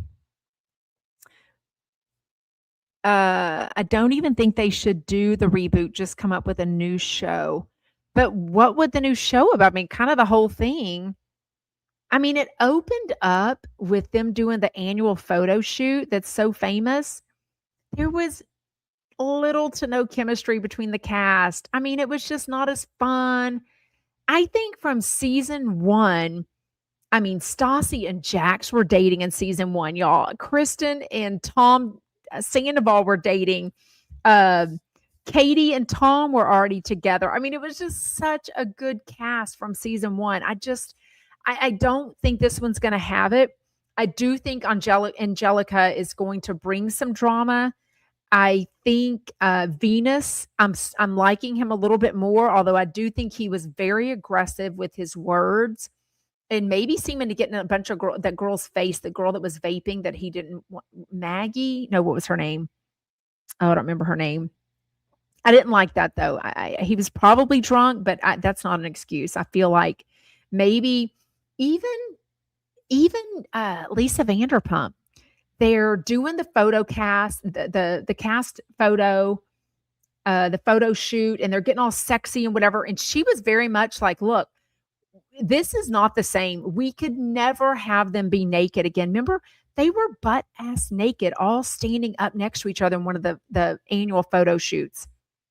I don't even think they should do the reboot, just come up with a new show. But what would the new show about? I mean, kind of the whole thing. I mean, it opened up with them doing the annual photo shoot that's so famous. There was little to no chemistry between the cast. I mean, it was just not as fun. I think from season 1, I mean, Stassi and Jax were dating in season 1, y'all. Kristen and Tom Sandoval were dating. Katie and Tom were already together. I mean, it was just such a good cast from season 1. I don't think this one's going to have it. I do think Angelica is going to bring some drama. I think Venus, I'm liking him a little bit more, although I do think he was very aggressive with his words and maybe seeming to get in a bunch of that girl's face, the girl that was vaping that he didn't want. Maggie? No, what was her name? Oh, I don't remember her name. I didn't like that though. He was probably drunk, but that's not an excuse. I feel like maybe even even Lisa Vanderpump, they're doing the photo cast, the cast photo, the photo shoot, and they're getting all sexy and whatever. And she was very much like, look, this is not the same. We could never have them be naked again. Remember, they were butt ass naked, all standing up next to each other in one of the annual photo shoots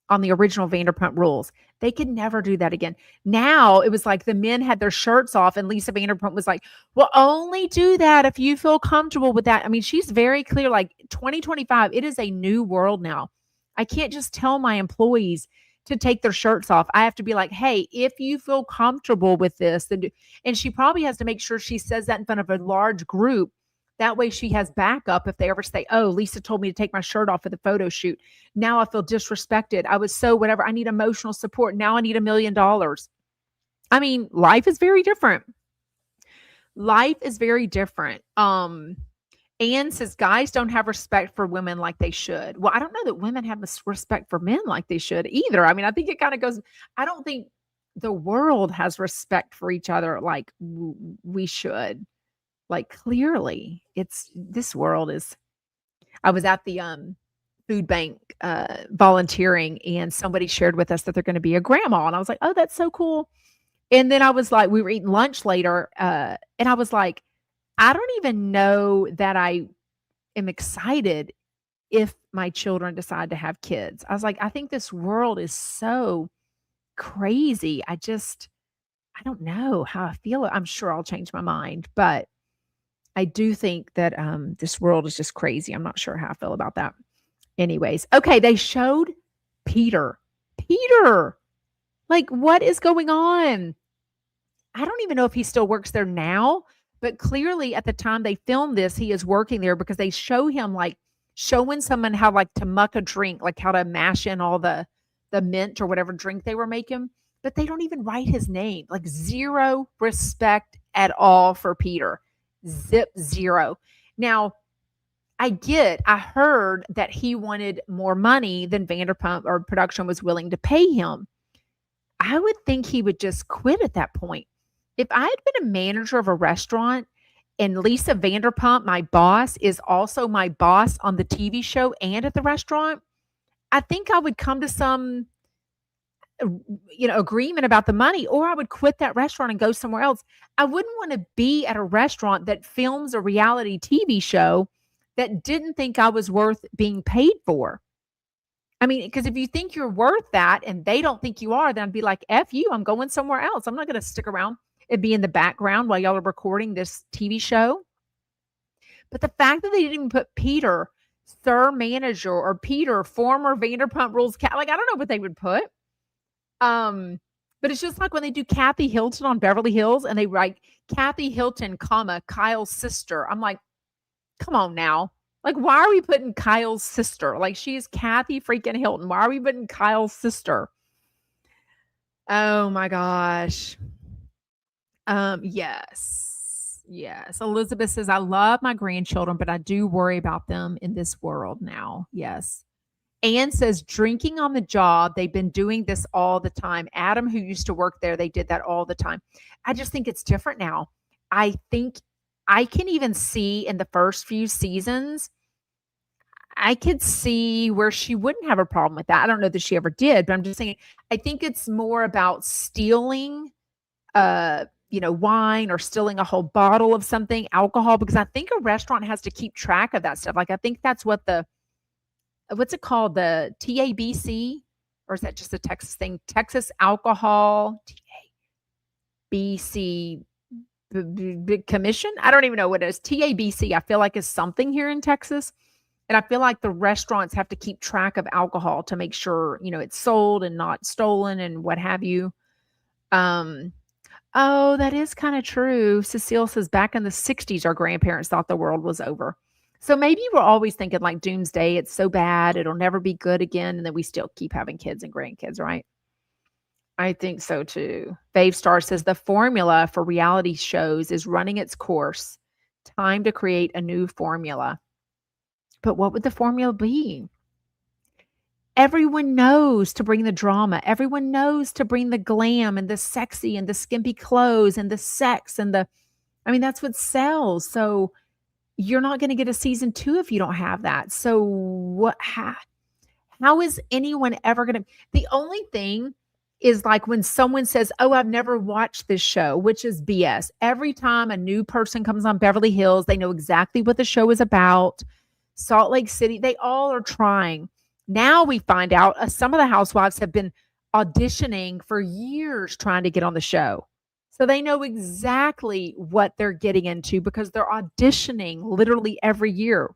on the original Vanderpump Rules. They could never do that again. Now it was like the men had their shirts off, and Lisa Vanderpump was like, "Well, only do that if you feel comfortable with that." I mean, she's very clear. Like 2025, it is a new world now. I can't just tell my employees to take their shirts off. I have to be like, "Hey, if you feel comfortable with this, then do." And she probably has to make sure she says that in front of a large group. That way she has backup if they ever say, "Oh, Lisa told me to take my shirt off for the photo shoot. Now I feel disrespected. I was so whatever. I need emotional support. Now I need $1,000,000." I mean, life is very different. Life is very different. Anne says guys don't have respect for women like they should. Well, I don't know that women have respect for men like they should either. I mean, I think it kind of goes, I don't think the world has respect for each other like we should. Like clearly, it's this world is. I was at the food bank volunteering, and somebody shared with us that they're going to be a grandma, and I was like, "Oh, that's so cool." And then I was like, we were eating lunch later, and I was like, I don't even know that I am excited if my children decide to have kids. I was like, I think this world is so crazy. I don't know how I feel. I'm sure I'll change my mind, but I do think that this world is just crazy. I'm not sure how I feel about that. Anyways, okay, they showed Peter. Peter, like, what is going on? I don't even know if he still works there now, but clearly at the time they filmed this, he is working there because they show him like showing someone how like to muck a drink, like how to mash in all the mint or whatever drink they were making, but they don't even write his name. Like zero respect at all for Peter. Zip zero. Now, I heard that he wanted more money than Vanderpump or production was willing to pay him. I would think he would just quit at that point. If I had been a manager of a restaurant and Lisa Vanderpump, my boss, is also my boss on the TV show and at the restaurant, I think I would come to some agreement about the money, or I would quit that restaurant and go somewhere else. I wouldn't want to be at a restaurant that films a reality TV show that didn't think I was worth being paid for. I mean, because if you think you're worth that and they don't think you are, then I'd be like, F you, I'm going somewhere else. I'm not going to stick around and be in the background while y'all are recording this TV show. But the fact that they didn't even put Peter, Sir Manager, or Peter, former Vanderpump Rules, like, I don't know what they would put. But it's just like when they do Kathy Hilton on Beverly Hills and they write Kathy Hilton, comma, Kyle's sister. I'm like, come on now. Like, why are we putting Kyle's sister? Like, she is Kathy freaking Hilton. Why are we putting Kyle's sister? Oh my gosh. Yes. Yes. Elizabeth says, I love my grandchildren, but I do worry about them in this world now. Yes. Anne says, drinking on the job, they've been doing this all the time. Adam, who used to work there, they did that all the time. I just think it's different now. I think I can even see in the first few seasons, I could see where she wouldn't have a problem with that. I don't know that she ever did, but I'm just saying, I think it's more about stealing, wine or stealing a whole bottle of something, alcohol, because I think a restaurant has to keep track of that stuff. Like, I think that's what what's it called? The TABC? Or is that just a Texas thing? Texas Alcohol TABC Commission? I don't even know what it is. TABC, I feel like is something here in Texas. And I feel like the restaurants have to keep track of alcohol to make sure, it's sold and not stolen and what have you. Oh, that is kind of true. Cecile says back in the 60s, our grandparents thought the world was over. So maybe we're always thinking like doomsday, it's so bad, it'll never be good again. And then we still keep having kids and grandkids, right? I think so too. Fave Star says the formula for reality shows is running its course. Time to create a new formula. But what would the formula be? Everyone knows to bring the drama. Everyone knows to bring the glam and the sexy and the skimpy clothes and the sex and the I mean, that's what sells. So you're not gonna get a season 2 if you don't have that. So what how is anyone ever gonna the only thing is like when someone says, "Oh, I've never watched this show," which is BS. Every time a new person comes on Beverly Hills, they know exactly what the show is about. Salt Lake City, they all are trying. Now we find out some of the housewives have been auditioning for years trying to get on the show. So they know exactly what they're getting into because they're auditioning literally every year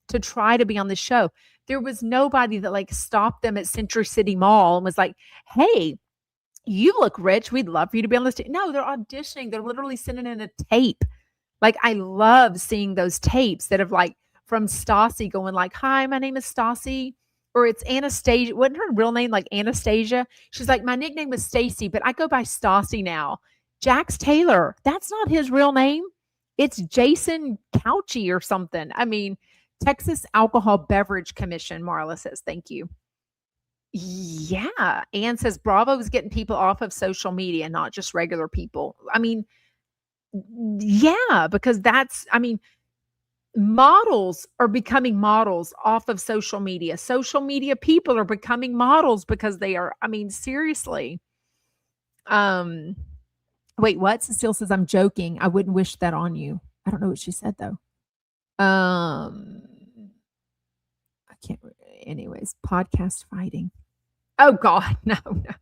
to try to be on the show. There was nobody that like stopped them at Century City Mall and was like, "Hey, you look rich. We'd love for you to be on this." No, they're auditioning. They're literally sending in a tape. Like I love seeing those tapes that have like from Stassi going like, "Hi, my name is Stassi." Or it's Anastasia. Wasn't her real name like Anastasia? She's like, "My nickname was Stacy, but I go by Stassi now." Jax Taylor, that's not his real name. It's Jason Couchy or something. I mean, Texas Alcohol Beverage Commission, Marla says, thank you. Yeah. Ann says Bravo is getting people off of social media, not just regular people. I mean, yeah, because I mean, models are becoming models off of social media. Social media people are becoming models because they are, I mean, seriously. Um, Wait, what? Cecile says, I'm joking. I wouldn't wish that on you. I don't know what she said though. Um, I can't. Anyways, podcast fighting. Oh God, no, no.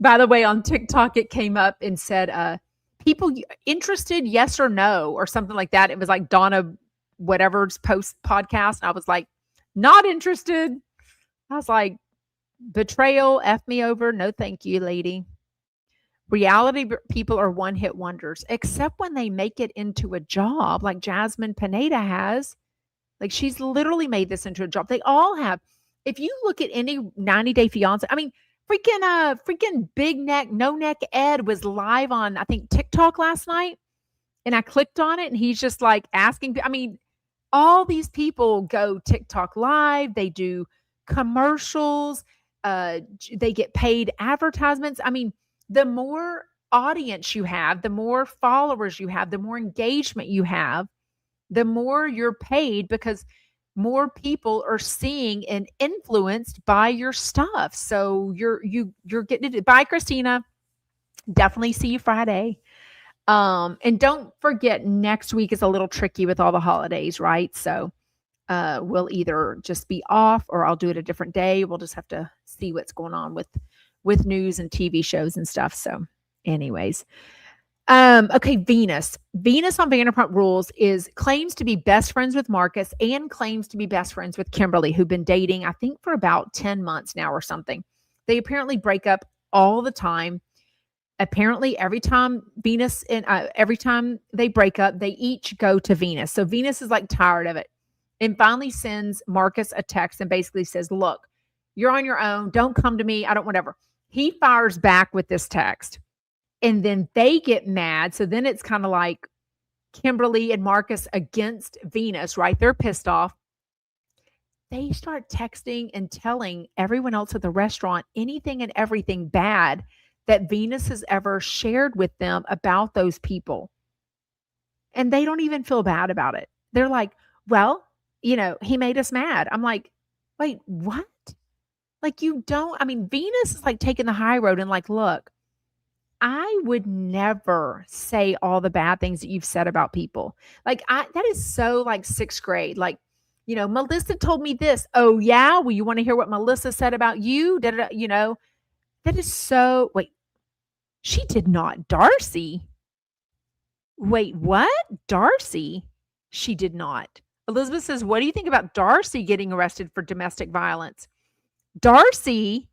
By the way, on TikTok, it came up and said, "People interested, yes or no," or something like that. It was like Donna, whatever's post podcast. And I was like, not interested. I was like, betrayal, F me over. No, thank you, lady. Reality people are one hit wonders, except when they make it into a job like Jasmine Pineda has. Like she's literally made this into a job. They all have. If you look at any 90 Day Fiance, I mean, freaking big neck, no neck Ed was live on, I think, TikTok last night. And I clicked on it and he's just like asking. I mean, all these people go TikTok live, they do commercials, they get paid advertisements. I mean, the more audience you have, the more followers you have, the more engagement you have, the more you're paid because more people are seeing and influenced by your stuff. So you're getting it. Bye, Christina. Definitely see you Friday. And don't forget next week is a little tricky with all the holidays, right? So we'll either just be off or I'll do it a different day. We'll just have to see what's going on with news and TV shows and stuff. So anyways, okay, Venus. Venus on Vanderpump Rules is claims to be best friends with Marcus and claims to be best friends with Kimberly, who've been dating, I think, for about 10 months now or something. They apparently break up all the time. Apparently, every time every time they break up, they each go to Venus. So Venus is like tired of it and finally sends Marcus a text and basically says, "Look, you're on your own. Don't come to me. I don't, whatever." He fires back with this text. And then they get mad. So then it's kind of like Kimberly and Marcus against Venus, right? They're pissed off. They start texting and telling everyone else at the restaurant anything and everything bad that Venus has ever shared with them about those people. And they don't even feel bad about it. They're like, "Well, he made us mad." I'm like, wait, what? Like, you don't, I mean, Venus is like taking the high road and like, look, I would never say all the bad things that you've said about people. Like that is so like 6th grade. Like, Melissa told me this. Oh yeah. Well, you want to hear what Melissa said about you? That is so, wait, she did not. Darcy. Wait, what? Darcy? She did not. Elizabeth says, what do you think about Darcy getting arrested for domestic violence? Darcy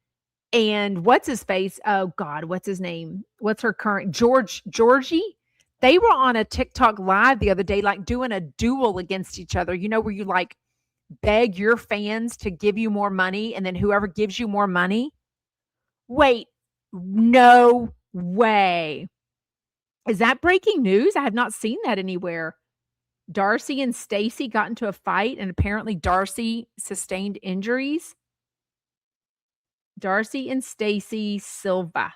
and what's his face? Oh God, what's his name? What's her current Georgie? They were on a TikTok live the other day, like doing a duel against each other. Where you like beg your fans to give you more money, and then whoever gives you more money. Wait, no way. Is that breaking news? I have not seen that anywhere. Darcy and Stacy got into a fight, and apparently Darcy sustained injuries. Darcy and Stacy Silva.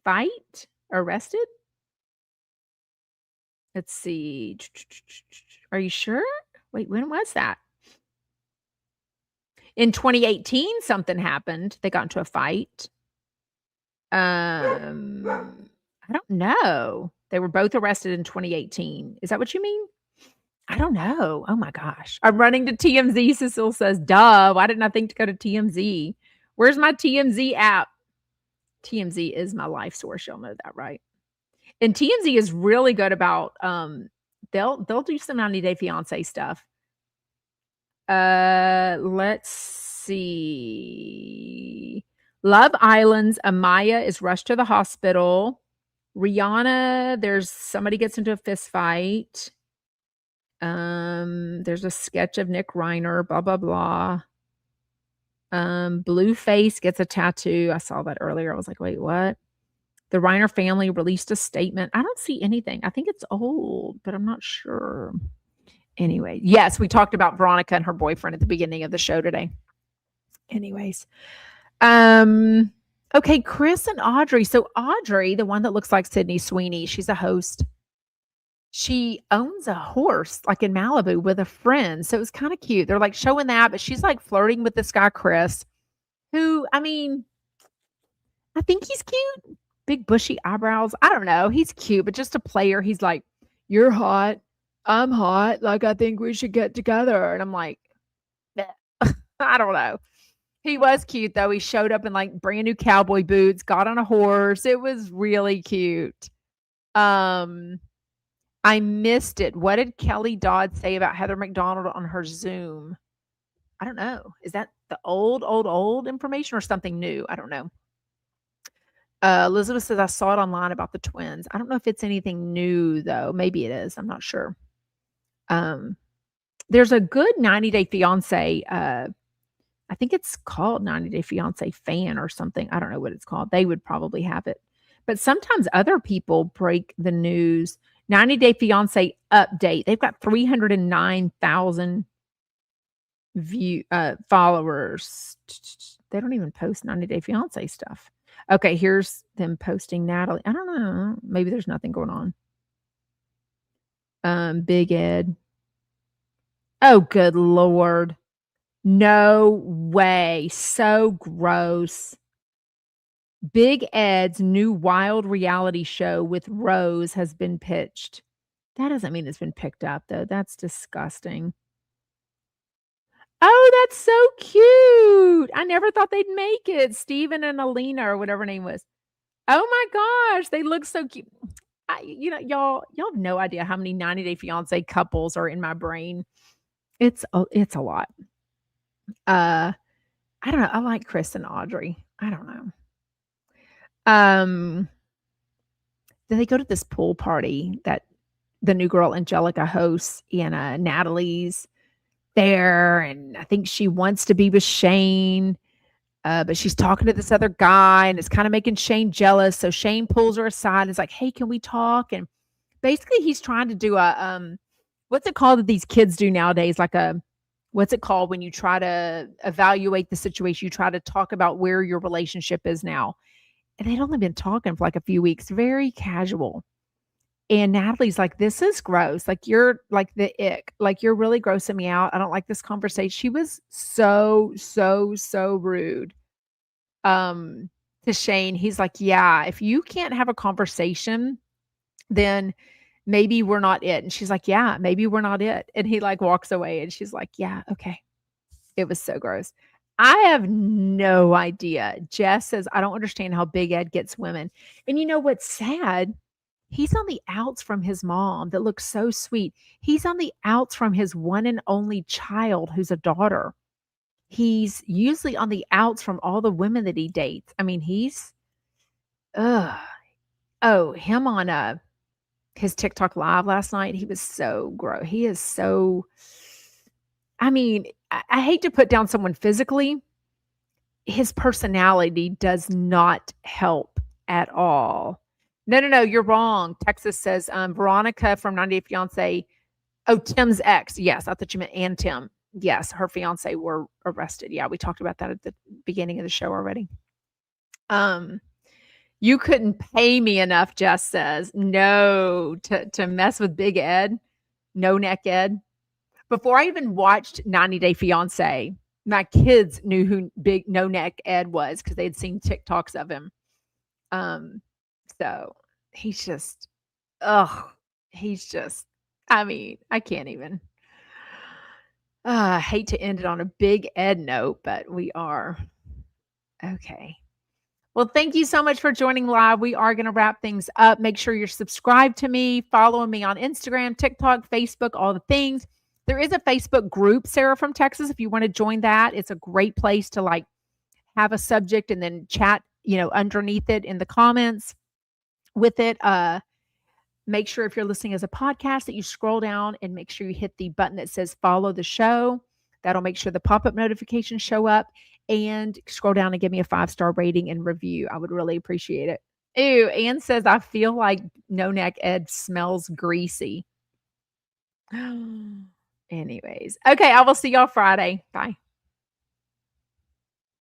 fight? Arrested? Let's see. Are you sure? Wait, when was that? In 2018, something happened. They got into a fight. I don't know. They were both arrested in 2018. Is that what you mean? I don't know. Oh my gosh. I'm running to TMZ. Cecile says, duh. Why didn't I think to go to TMZ? Where's my TMZ app? TMZ is my life source. Y'all know that, right? And TMZ is really good about they'll do some 90 Day Fiance stuff. Let's see. Love Island's Amaya is rushed to the hospital. Rihanna, there's somebody gets into a fist fight. There's a sketch of Nick Reiner, blah, blah, blah. Blueface gets a tattoo. I saw that earlier. I was like, wait, what? The Reiner family released a statement. I don't see anything. I think it's old, but I'm not sure. Anyway, yes, we talked about Veronica and her boyfriend at the beginning of the show today. Anyways, okay, Chris and Audrey. So Audrey, the one that looks like Sydney Sweeney, she's a host. She owns a horse like in Malibu with a friend. So it was kind of cute. They're like showing that, but she's like flirting with this guy, Chris, who, I mean, I think he's cute. Big bushy eyebrows. I don't know. He's cute, but just a player. He's like, you're hot. I'm hot. Like, I think we should get together. And I'm like, I don't know. He was cute though. He showed up in like brand new cowboy boots, got on a horse. It was really cute. I missed it. What did Kelly Dodd say about Heather McDonald on her Zoom? I don't know. Is that the old information or something new? I don't know. Elizabeth says, I saw it online about the twins. I don't know if it's anything new, though. Maybe it is. I'm not sure. There's a good 90 Day Fiance. I think it's called 90 Day Fiance Fan or something. I don't know what it's called. They would probably have it. But sometimes other people break the news. 90 Day Fiance update. They've got 309,000 followers. They don't even post 90 Day Fiance stuff. Okay, here's them posting Natalie. I don't know. Maybe there's nothing going on. Big Ed. Oh, good Lord. No way. So gross. Big Ed's new wild reality show with Rose has been pitched. That doesn't mean it's been picked up, though. That's disgusting. Oh, that's so cute. I never thought they'd make it. Steven and Alina or whatever her name was. Oh my gosh, they look so cute. Y'all have no idea how many 90 Day Fiance couples are in my brain. It's a lot. I don't know. I like Chris and Audrey. I don't know. Then they go to this pool party that the new girl Angelica hosts, and Natalie's there, and I think she wants to be with Shane, but she's talking to this other guy, and it's kind of making Shane jealous. So Shane pulls her aside and is like, "Hey, can we talk?" And basically, he's trying to do a what's it called that these kids do nowadays? Like what's it called when you try to evaluate the situation? You try to talk about where your relationship is now. And they'd only been talking for like a few weeks, very casual. And Natalie's like, this is gross. Like, you're like the ick. Like, you're really grossing me out. I don't like this conversation. She was so rude. To Shane, he's like, yeah, if you can't have a conversation, then maybe we're not it. And she's like, yeah, maybe we're not it. And he like walks away and she's like, yeah, okay. It was so gross. I have no idea. Jess says, I don't understand how Big Ed gets women. And you know what's sad? He's on the outs from his mom that looks so sweet. He's on the outs from his one and only child, who's a daughter. He's usually on the outs from all the women that he dates. I mean, he's, him on his TikTok live last night. He was so gross. He is so, I mean, I hate to put down someone physically. His personality does not help at all. No, you're wrong. Texas says, Veronica from 90 Day Fiance. Oh, Tim's ex. Yes, I thought you meant and Tim. Yes, her fiance were arrested. Yeah, we talked about that at the beginning of the show already. You couldn't pay me enough, Jess says. No, to mess with Big Ed, No Neck Ed. Before I even watched 90 Day Fiance, my kids knew who Big No Neck Ed was because they had seen TikToks of him. Um, so he's just, ugh, he's just, I mean, I can't even. I hate to end it on a Big Ed note, but we are. Okay. Well, thank you so much for joining live. We are going to wrap things up. Make sure you're subscribed to me, following me on Instagram, TikTok, Facebook, all the things. There is a Facebook group, Sarah from Texas, if you want to join that. It's a great place to like have a subject and then chat, underneath it in the comments with it. Make sure if you're listening as a podcast that you scroll down and make sure you hit the button that says follow the show. That'll make sure the pop-up notifications show up, and scroll down and give me a 5-star rating and review. I would really appreciate it. Ew, Ann says, I feel like No Neck Ed smells greasy. Anyways. Okay, I will see y'all Friday. Bye.